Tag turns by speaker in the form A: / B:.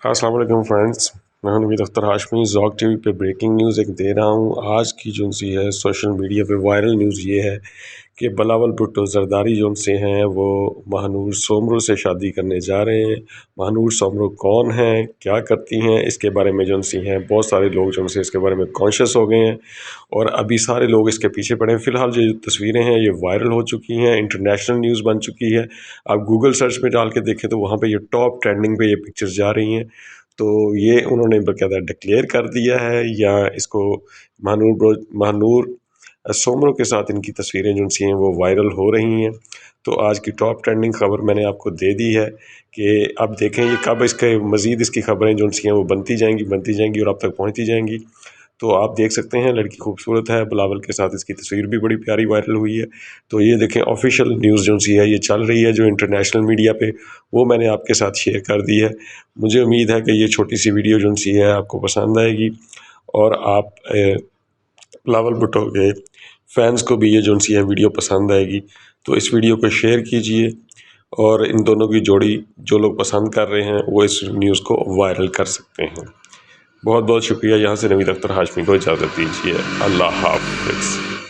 A: अस्सलाम वालेकुम फ्रेंड्स, मैं हूं नवीद अख्तर हाशमी। ज़ौक़ टीवी पे ब्रेकिंग न्यूज़ एक दे रहा हूं। आज की जो सी है सोशल मीडिया पे वायरल न्यूज़ ये है कि बिलावल भुट्टो ज़रदारी जो से हैं वो महानूर सोमरो से शादी करने जा रहे हैं। महानूर सोमरो कौन हैं, क्या करती हैं, इसके बारे में जो सी हैं बहुत सारे लोग जो से इसके बारे में कॉन्शियस हो गए हैं और अभी सारे लोग इसके पीछे पड़े हैं। फ़िलहाल जो तस्वीरें हैं ये वायरल हो चुकी हैं, इंटरनेशनल न्यूज़ बन चुकी है। आप गूगल सर्च में डाल के देखें तो वहाँ पे ये टॉप ट्रेंडिंग पे ये पिक्चर्स जा रही हैं। तो ये उन्होंने बाकायदा डिक्लेयर कर दिया है या इसको महानूर सोमरो के साथ इनकी तस्वीरें जो सी हैं वो वायरल हो रही हैं। तो आज की टॉप ट्रेंडिंग खबर मैंने आपको दे दी है कि अब देखें ये कब इसके मज़ीद इसकी खबरें जो सी हैं वो बनती जाएंगी और आप तक पहुँचती जाएंगी। तो आप देख सकते हैं लड़की खूबसूरत है, बिलावल के साथ इसकी तस्वीर भी बड़ी प्यारी वायरल हुई है। तो ये देखें ऑफिशियल न्यूज़ जो सी है ये चल रही है जो इंटरनेशनल मीडिया पे, वो मैंने आपके साथ शेयर कर दी है। मुझे उम्मीद है कि ये छोटी सी वीडियो जो सी है आपको पसंद आएगी और आप बिलावल भुट्टो के फैंस को भी ये जो सी है वीडियो पसंद आएगी। तो इस वीडियो को शेयर कीजिए और इन दोनों की जोड़ी जो लोग पसंद कर रहे हैं वो इस न्यूज़ को वायरल कर सकते हैं। बहुत बहुत शुक्रिया। यहाँ से नवीद अख्तर हाशमी को इजाज़त दीजिए। अल्लाह हाफ़िज़।